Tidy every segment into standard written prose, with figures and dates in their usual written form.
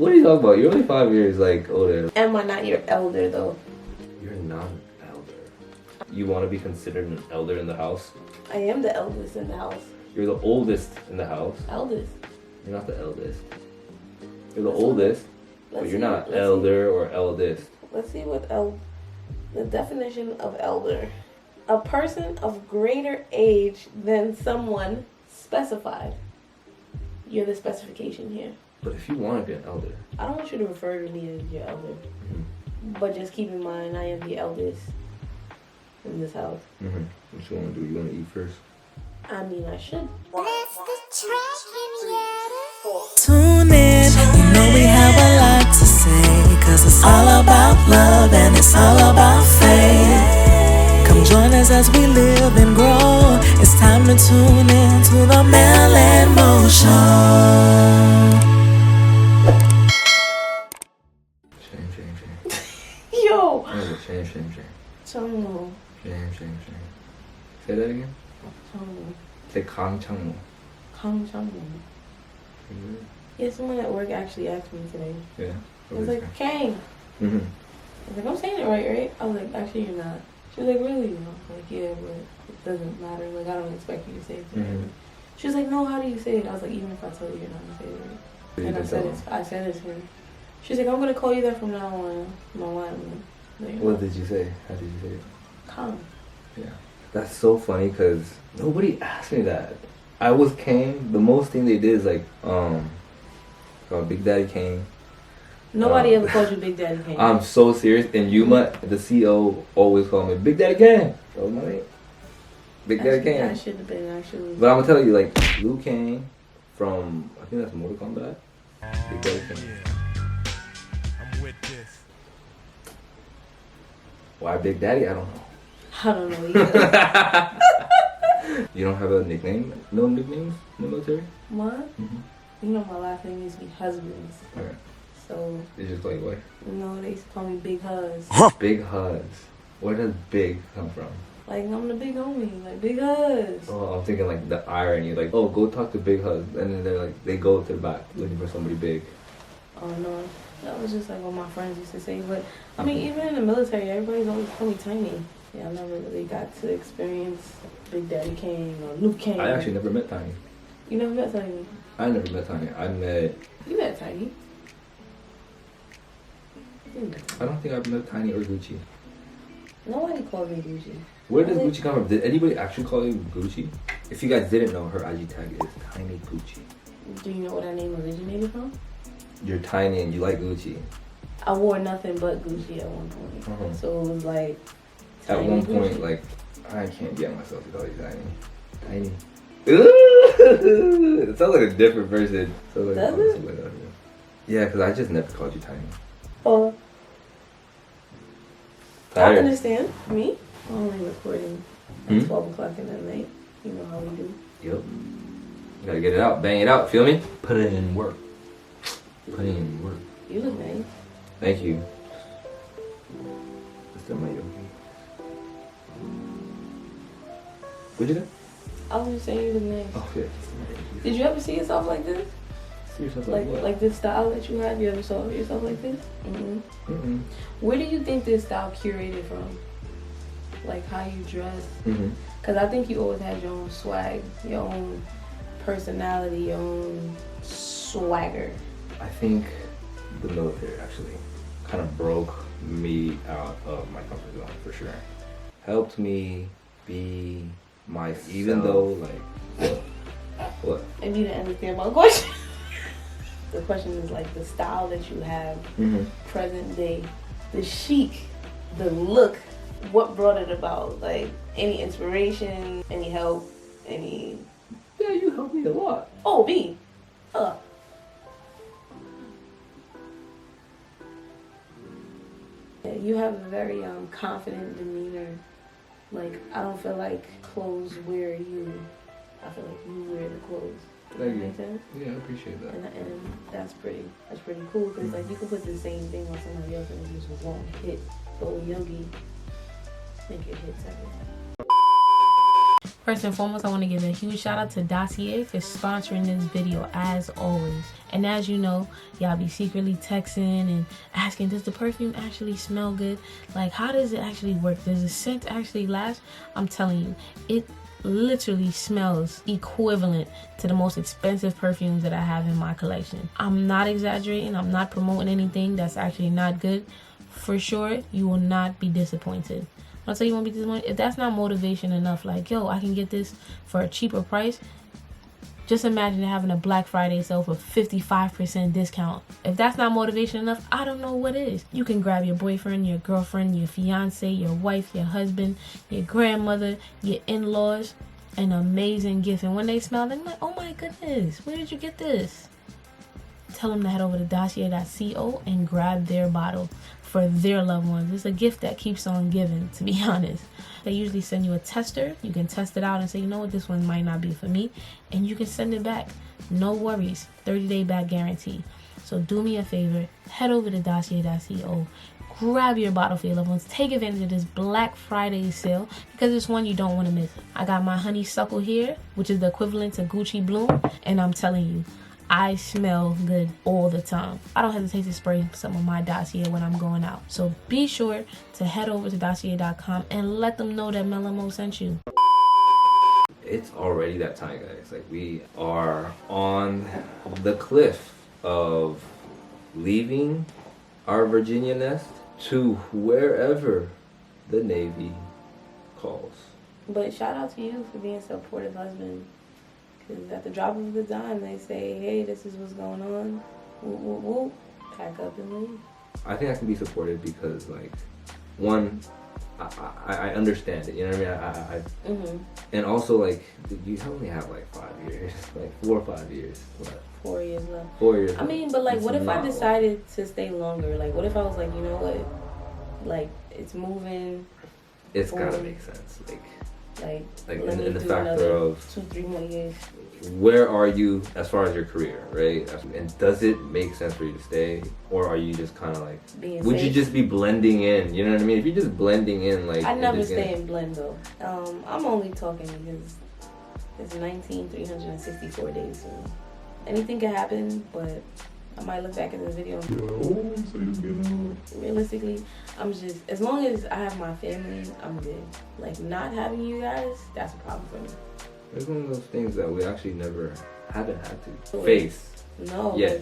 What are you talking about? You're only 5 years like older. Am I not your elder though? You're not an elder. You want to be considered an elder in the house? I am the eldest in the house. You're the oldest in the house. Eldest. You're not the eldest. You're the oldest, but you're not let's elder or eldest. Let's see what the definition of elder. A person of greater age than someone specified. You're the specification here. But if you want to be an elder, I don't want you to refer to me as your elder. But just keep in mind, I am the eldest in this house. what you want to do? You want to eat first? I mean, I should. Tune in, you know we have a lot to say, cause it's all about love and it's all about faith. Come join us as we live and grow. It's time to tune in to the MelnMo Show. Shame. Yo! Shame. Changmo. Shame. Say that again? Changmo. Say Changmo. Kang Changmo. Yeah, someone at work actually asked me today. Yeah. I was like, Kang. I was like, I'm saying it right? I was like, actually you're not. She was like, really? I was like, yeah, but it doesn't matter. Like, I don't expect you to say it to me. She was like, no, how do you say it? I was like, even if I tell you, you're not going to say it right. And I said it to her. She's like, I'm going to call you that from now on. What did you say? How did you say it? Kang. Yeah. That's so funny because nobody asked me that. I was Kane. The most thing they did is like, Big Daddy Kane. Nobody ever called you Big Daddy Kane. I'm so serious. And Yuma, the CEO, always called me Big Daddy Kane. That was my name. Big Daddy Kane. I should have been actually. But I'm gonna tell you, like, Liu Kang from, I think that's Mortal Kombat. Big Daddy Kane. I'm with this. Why Big Daddy? I don't know. I don't know either. You don't have a nickname? No nicknames in the military? What? You know my last name used to be Husbands. Okay. So. They just call you what? No, they used to call me Big Huz. Big Huz. Where does big come from? Like, I'm the big homie. Like, Big Huz. Oh, I'm thinking like the irony. Like, oh, go talk to Big Huz. And then they're like, they go to the back looking for somebody big. Oh, no. That was just like what my friends used to say. But, I mean, even in the military, everybody's always called me Tiny. Yeah, I never really got to experience Big Daddy Kane or Luke Kane. I actually never met Tiny. You never met Tiny? I never met Tiny. I met... You met Tiny. I don't think I've met Tiny or Gucci. Nobody called me Gucci. Where does Gucci come from? Did anybody actually call you Gucci? If you guys didn't know, her IG tag is Tiny Gucci. Do you know where that name originated from? You're tiny and you like Gucci. I wore nothing but Gucci at one point. So it was like... At one point, like, I can't get myself to call you Tiny. Tiny. It sounds like a different person. Does it? Yeah, because I just never called you Tiny. Oh. Tired. I understand. Me? I'm only recording at 12 o'clock in the night. You know how we do. Yep. You gotta get it out. Bang it out. Feel me? Put it in work. Put it in work. You look nice. Thank you. That's still my yogi. What'd you do? I was just saying you look nice. Oh, yeah. Did you ever see yourself like this? See yourself like what? Like this style that you have? You ever saw yourself like this? Where do you think this style curated from? Like how you dress? Because I think you always had your own swag, your own personality, your own swagger. I think the military actually kind of broke me out of my comfort zone for sure. Helped me be myself. Even though, like, what? And you didn't understand my question. The question is like the style that you have, present day, the chic, the look. What brought it about? Like any inspiration, any help, any? Yeah, you helped me a lot. Oh, me. Yeah, you have a very confident demeanor. Like I don't feel like clothes wear you. I feel like you wear the clothes. Does that make sense? Yeah, I appreciate that. And that's pretty cool because like you can put the same thing on somebody else and it just won't hit. So YOGII, make it hits everything. First and foremost, I want to give a huge shout out to Dossier for sponsoring this video as always. And as you know, y'all be secretly texting and asking, does the perfume actually smell good? Like, how does it actually work? Does the scent actually last? I'm telling you, it literally smells equivalent to the most expensive perfumes that I have in my collection. I'm not exaggerating. I'm not promoting anything that's actually not good. For sure, you will not be disappointed. I'll tell you, won't be disappointed. If that's not motivation enough, like, yo, I can get this for a cheaper price. Just imagine having a Black Friday sale for 55% discount. If that's not motivation enough, I don't know what is. You can grab your boyfriend, your girlfriend, your fiance, your wife, your husband, your grandmother, your in-laws, an amazing gift. And when they smell, they're like, oh my goodness, where did you get this? Tell them to head over to dossier.co and grab their bottle for their loved ones. It's a gift that keeps on giving, to be honest. They usually send you a tester. You can test it out and say, you know what, this one might not be for me. And you can send it back. No worries. 30-day back guarantee. So do me a favor. Head over to dossier.co. Grab your bottle for your loved ones. Take advantage of this Black Friday sale because it's one you don't want to miss. I got my honeysuckle here, which is the equivalent to Gucci Bloom. And I'm telling you, I smell good all the time. I don't hesitate to spray some of my Dossier when I'm going out. So be sure to head over to dossier.com and let them know that MelnMo sent you. It's already that time, guys. Like, we are on the cliff of leaving our Virginia nest to wherever the Navy calls. But shout out to you for being a supportive husband. Because at the drop of the dime, they say, hey, this is what's going on. Whoop, whoop, whoop. Pack up and leave. I think I can be supportive because, like, one, I understand it. You know what I mean? And also, like, you only have like 5 years, like 4 or 5 years left. 4 years left. 4 years. I mean, but like, what if I decided to stay longer? Like, what if I was like, you know what? Like, it's moving. It's gotta make sense. Like in the factor of 2-3 more years. Where are you as far as your career, right? And does it make sense for you to stay, or are you just kind of like, would you just be blending in? You know what I mean? If you're just blending in, like, I never stay in blend though. I'm only talking because it's 364 days, so anything can happen. But I might look back at the video. Realistically, I'm just, as long as I have my family, I'm good. Like, not having you guys, that's a problem for me. It's one of those things that we actually never haven't had to face. No. Yeah.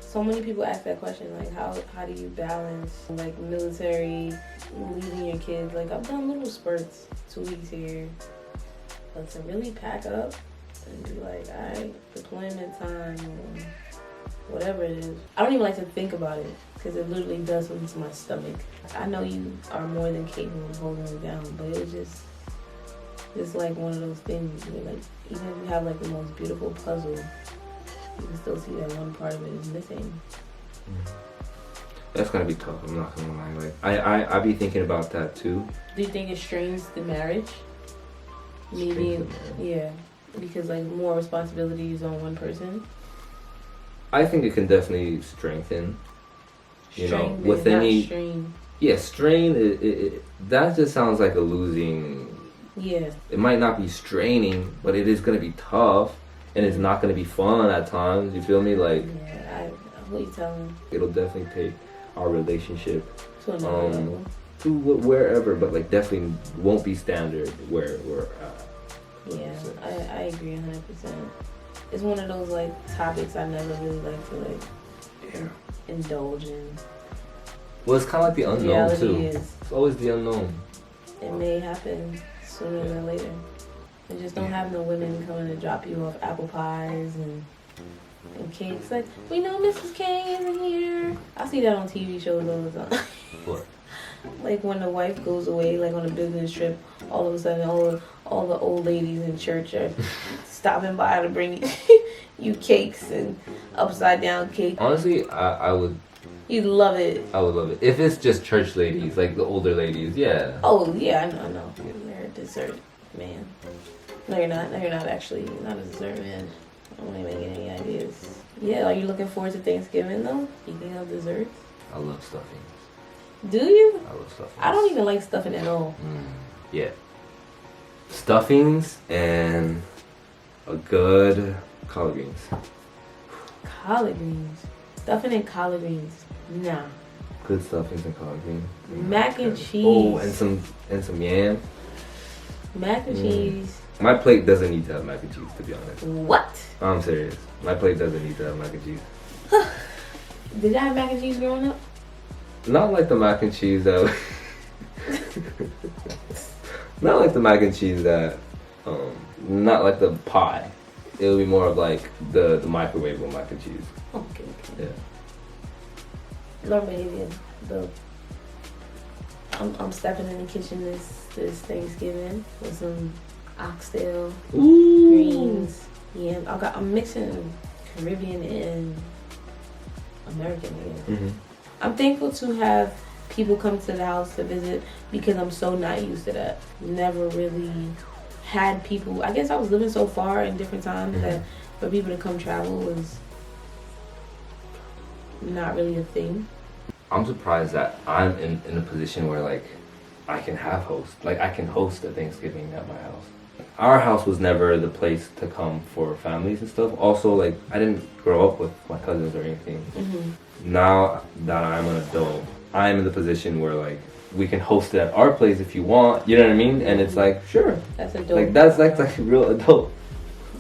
So many people ask that question, like, how do you balance, like, military, leaving your kids? Like, I've done little spurts, 2 weeks here. But to really pack up and be like, all right, deployment time, or whatever it is. I don't even like to think about it because it literally does something to my stomach. I know you are more than capable of holding it down, but it was just like one of those things where, like, even if you have like the most beautiful puzzle, you can still see that one part of it is missing. That's gotta be tough. I'm not gonna lie. Like, I be thinking about that too. Do you think it strains the marriage? Maybe, yeah, because like more responsibilities on one person. I think it can definitely strengthen. You know, with any strain. Yeah, strain. It that just sounds like a losing. Yeah. It might not be straining, but it is gonna be tough, and it's not gonna be fun at times. You feel me? Like, yeah, what you telling? It'll definitely take our relationship to another level. To wherever, but like definitely won't be standard where we're at. Yeah, I agree 100%. It's one of those like topics I never really like to indulge in. Well, it's kind of like the unknown reality too. Is, it's always the unknown. It may happen sooner than later. And just don't have no women coming to drop you off apple pies and cakes. Like, we know Mrs. K isn't here. I see that on TV shows all the time. What? Like when the wife goes away, like on a business trip, all of a sudden all the old ladies in church are stopping by to bring you cakes and upside down cake. Honestly, I would. You'd love it. I would love it if it's just church ladies, like the older ladies. Yeah. Oh yeah, I know. You're a dessert man. No, you're not. No, you're not actually. You're not a dessert man. I don't even get any ideas. Yeah, are you looking forward to Thanksgiving though? Speaking of desserts. I love stuffing. Do you? I love stuffing. I don't even like stuffing at all. Yeah. Stuffings and a good collard greens. Collard greens. Stuffing and collard greens. Nah. Good stuffings and collard greens. Mac and cheese. Oh, and some yam. Mac and cheese. My plate doesn't need to have mac and cheese, to be honest. What? I'm serious. My plate doesn't need to have mac and cheese. Did y'all have mac and cheese growing up? Not like the mac and cheese that. Not like the mac and cheese that. Not like the pie. It would be more of like the microwavable mac and cheese. Okay. Yeah. Lord behavior. I'm stepping in the kitchen this Thanksgiving with some oxtail, greens. Yeah, I'm mixing Caribbean and American again. Mm-hmm. I'm thankful to have people come to the house to visit because I'm so not used to that. Never really had people. I guess I was living so far in different times that for people to come travel was not really a thing. I'm surprised that I'm in a position where like I can have hosts. Like I can host a Thanksgiving at my house. Our house was never the place to come for families and stuff. Also, like I didn't grow up with my cousins or anything. Now that I'm an adult, I'm in the position where like we can host it at our place if you want. You know what I mean? And it's like sure, That's adult. like that's like a real adult.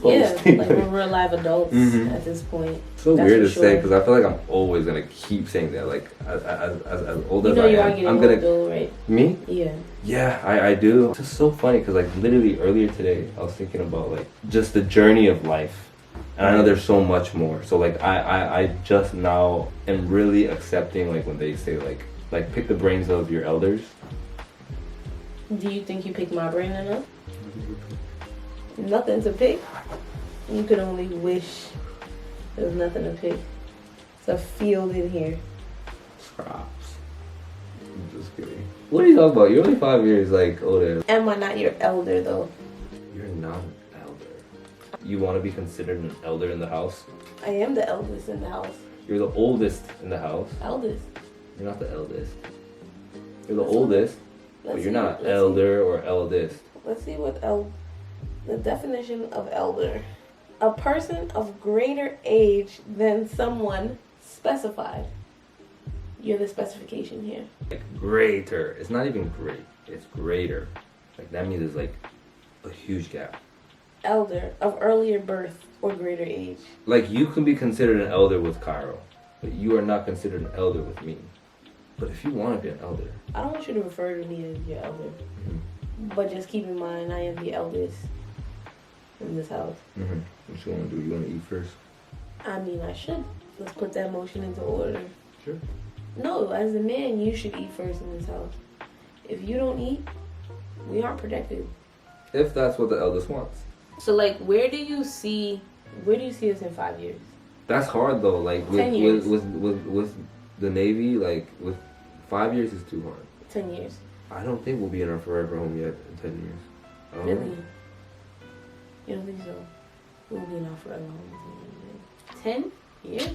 Yeah, hosting. like we're real live adults at this point. So That's weird to for say sure. because I feel like I'm always gonna keep saying that. Like as old You as know I you are am, getting I'm old gonna though, right? me. Yeah. Yeah, I do. It's just so funny because like literally earlier today I was thinking about like just the journey of life, and I know there's so much more. So like I just now am really accepting like when they say like pick the brains of your elders. Do you think you picked my brain enough? Nothing to pick. You could only wish there was nothing to pick. It's a field in here. Scraps. I'm just kidding. What are you talking about? You're only 5 years like older. Am I not your elder though? You're not an elder. You want to be considered an elder in the house? I am the eldest in the house. You're the oldest in the house. Eldest. You're not the eldest. You're the Let's oldest, Let's but you're see- not let's see- elder or eldest. Let's see what the definition of elder. A person of greater age than someone specified. You're the specification here. Like greater. It's not even great. It's greater. Like that means there's like a huge gap. Elder of earlier birth or greater age. Like you can be considered an elder with Cairo, but you are not considered an elder with me. But if you want to be an elder, I don't want you to refer to me as your elder. But just keep in mind, I am the eldest in this house. what you want to do? You want to eat first? I mean, I should. Let's put that motion into order. Sure. No, as a man, you should eat first in this house. If you don't eat, we aren't protected. If that's what the eldest wants. So, like, where do you see us in 5 years? That's hard though. Like 10 years. with the Navy, like with 5 years is too hard. 10 years. I don't think we'll be in our forever home yet in 10 years. I don't know. Really? You don't think so? We'll be in our forever home. 10 years?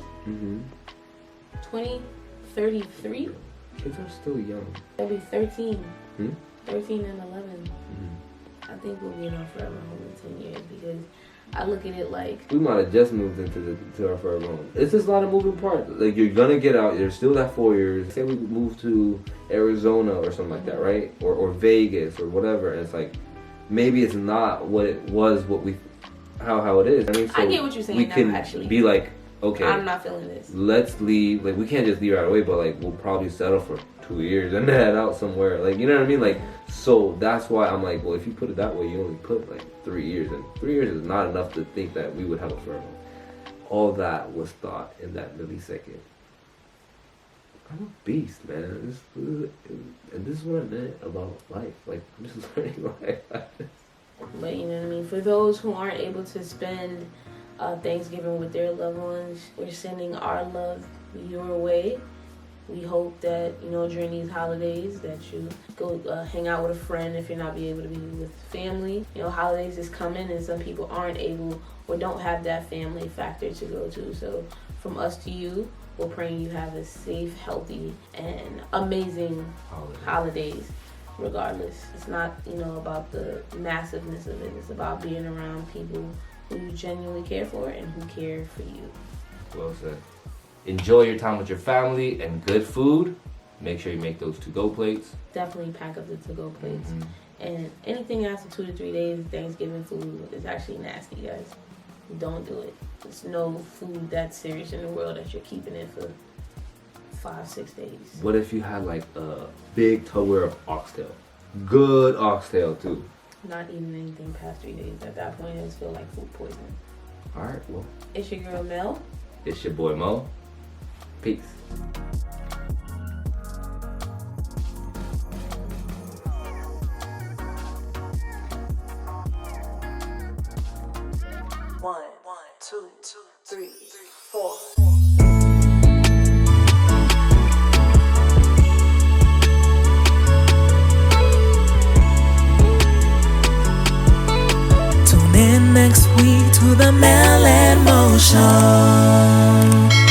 2033? Kids are still young. That'll be 13. 13 and 11. Mm-hmm. I think we'll be in our forever home in 10 years because I look at it like We might have just moved to our forever home. It's just a lot of moving parts. Like you're gonna get out. There's still that 4 years. Say we move to Arizona or something like that, right? Or Vegas or whatever. And it's like maybe it's not what it was. How it is. I mean, so I get what you're saying we now, can actually. be like, okay, I'm not feeling this. let's leave. Like we can't just leave right away, but like we'll probably settle for 2 years and head out somewhere. Like you know what I mean? Like so that's why I'm like, well, if you put it that way, you only put like 3 years, and 3 years is not enough to think that we would have a forever. All that was thought in that millisecond. I'm a beast, man. And this is what I meant about life. Like I'm just learning life. But you know what I mean? For those who aren't able to spend Thanksgiving with their loved ones, we're sending our love your way. We hope that, you know, during these holidays that you go hang out with a friend if you're not be able to be with family. You know, holidays is coming and some people aren't able or don't have that family factor to go to. So from us to you, we're praying you have a safe, healthy, and amazing holidays. regardless. It's not, about the massiveness of it. It's about being around people who you genuinely care for and who care for you. Well said. Enjoy your time with your family and good food. Make sure you make those to-go plates. Definitely pack up the to-go plates. Mm-hmm. And anything after 2 to 3 days of Thanksgiving food is actually nasty, guys. Don't do it. There's no food that serious in the world that you're keeping it for 5-6 days. What if you had like a big Tupperware of oxtail? Good oxtail too. Not eating anything past 3 days. At that point, it just feel like food poisoning. Alright, well. It's your girl Mel. It's your boy Mo. Peace. One, two, three, four. Tune in next week to the MelnMo Show.